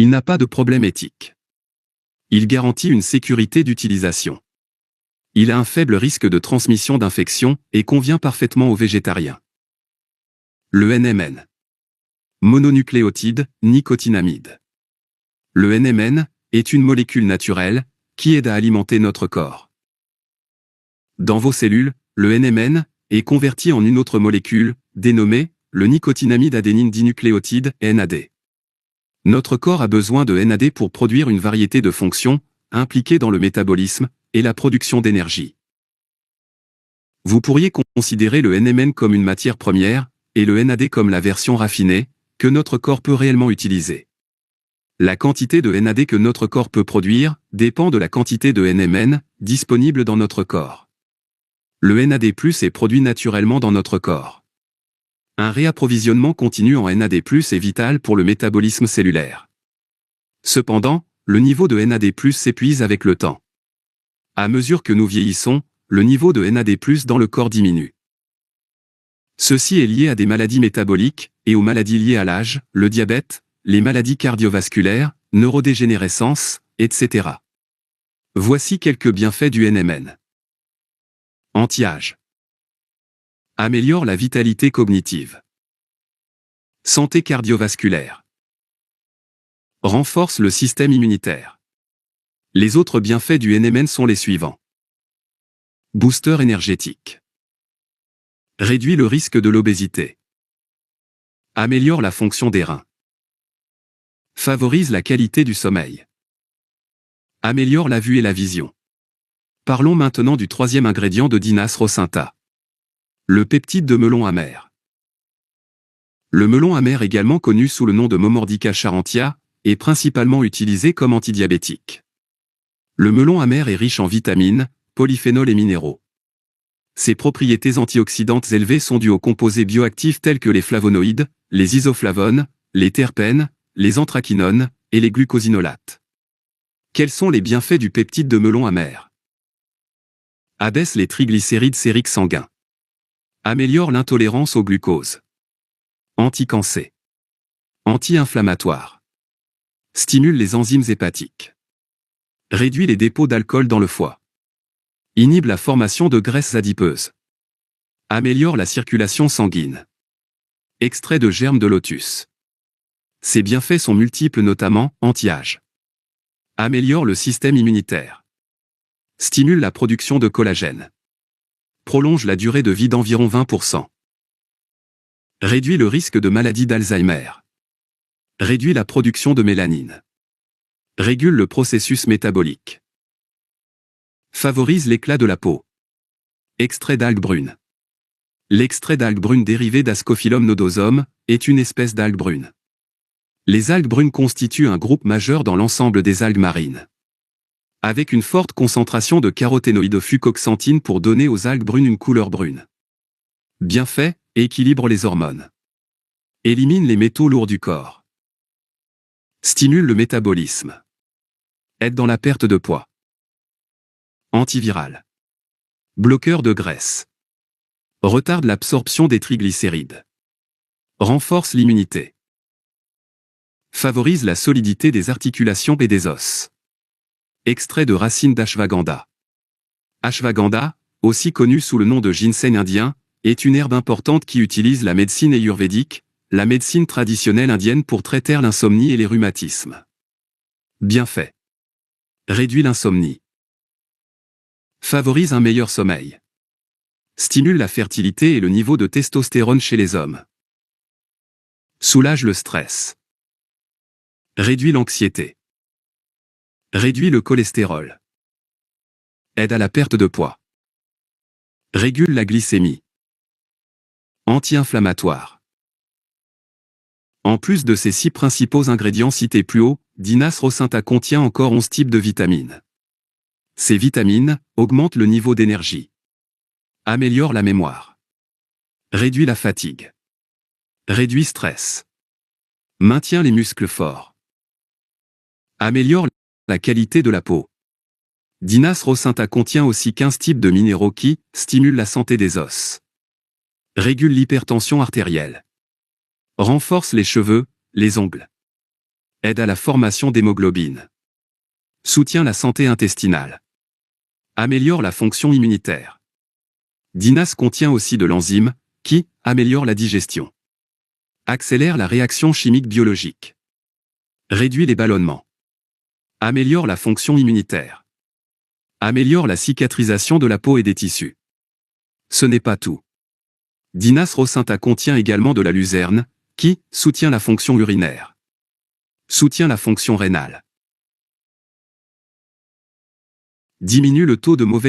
Il n'a pas de problème éthique. Il garantit une sécurité d'utilisation. Il a un faible risque de transmission d'infection et convient parfaitement aux végétariens. Le NMN. Mononucléotide, nicotinamide. Le NMN est une molécule naturelle qui aide à alimenter notre corps. Dans vos cellules, le NMN est converti en une autre molécule, dénommée le nicotinamide adénine dinucléotide, NAD. Notre corps a besoin de NAD pour produire une variété de fonctions impliquées dans le métabolisme et la production d'énergie. Vous pourriez considérer le NMN comme une matière première et le NAD comme la version raffinée que notre corps peut réellement utiliser. La quantité de NAD que notre corps peut produire dépend de la quantité de NMN disponible dans notre corps. Le NAD+ est produit naturellement dans notre corps. Un réapprovisionnement continu en NAD+ est vital pour le métabolisme cellulaire. Cependant, le niveau de NAD+ s'épuise avec le temps. À mesure que nous vieillissons, le niveau de NAD+ dans le corps diminue. Ceci est lié à des maladies métaboliques et aux maladies liées à l'âge, le diabète, les maladies cardiovasculaires, neurodégénérescence, etc. Voici quelques bienfaits du NMN. Anti-âge. Améliore la vitalité cognitive. Santé cardiovasculaire. Renforce le système immunitaire. Les autres bienfaits du NMN sont les suivants. Booster énergétique. Réduit le risque de l'obésité. Améliore la fonction des reins. Favorise la qualité du sommeil. Améliore la vue et la vision. Parlons maintenant du troisième ingrédient de Dinas rocinta. Le peptide de melon amer. Le melon amer, également connu sous le nom de Momordica charantia, est principalement utilisé comme antidiabétique. Le melon amer est riche en vitamines, polyphénols et minéraux. Ses propriétés antioxydantes élevées sont dues aux composés bioactifs tels que les flavonoïdes, les isoflavones, les terpènes, les anthracinones et les glucosinolates. Quels sont les bienfaits du peptide de melon amer? Abaisse les triglycérides sériques sanguins. Améliore l'intolérance au glucose. Anti-cancer. Anti-inflammatoire. Stimule les enzymes hépatiques. Réduit les dépôts d'alcool dans le foie. Inhibe la formation de graisses adipeuses. Améliore la circulation sanguine. Extrait de germe de lotus. Ces bienfaits sont multiples, notamment anti-âge. Améliore le système immunitaire. Stimule la production de collagène. Prolonge la durée de vie d'environ 20%. Réduit le risque de maladie d'Alzheimer. Réduit la production de mélanine. Régule le processus métabolique. Favorise l'éclat de la peau. Extrait d'algue brune. L'extrait d'algue brune dérivé d'Ascophyllum nodosum est une espèce d'algue brune. Les algues brunes constituent un groupe majeur dans l'ensemble des algues marines. Avec une forte concentration de caroténoïdes fucoxanthine pour donner aux algues brunes une couleur brune. Bienfait, équilibre les hormones. Élimine les métaux lourds du corps. Stimule le métabolisme. Aide dans la perte de poids. Antiviral. Bloqueur de graisse. Retarde l'absorption des triglycérides. Renforce l'immunité. Favorise la solidité des articulations et des os. Extrait de racines d'ashwagandha. Ashwagandha, aussi connue sous le nom de ginseng indien, est une herbe importante qui utilise la médecine ayurvédique, la médecine traditionnelle indienne pour traiter l'insomnie et les rhumatismes. Bienfait. Réduit l'insomnie. Favorise un meilleur sommeil. Stimule la fertilité et le niveau de testostérone chez les hommes. Soulage le stress. Réduit l'anxiété. Réduit le cholestérol. Aide à la perte de poids. Régule la glycémie. Anti-inflammatoire. En plus de ces 6 principaux ingrédients cités plus haut, Dinas rocinta contient encore 11 types de vitamines. Ces vitamines augmentent le niveau d'énergie. Améliorent la mémoire. Réduit la fatigue. Réduit stress. Maintient les muscles forts. Améliore la qualité de la peau. Dinas rocinta contient aussi 15 types de minéraux qui stimulent la santé des os. Régule l'hypertension artérielle. Renforce les cheveux, les ongles. Aide à la formation d'hémoglobine. Soutient la santé intestinale. Améliore la fonction immunitaire. Dinas contient aussi de l'enzyme, qui améliore la digestion. Accélère la réaction chimique biologique. Réduit les ballonnements. Améliore la fonction immunitaire. Améliore la cicatrisation de la peau et des tissus. Ce n'est pas tout. Dinas rocinta contient également de la luzerne, qui soutient la fonction urinaire. Soutient la fonction rénale. Diminue le taux de mauvais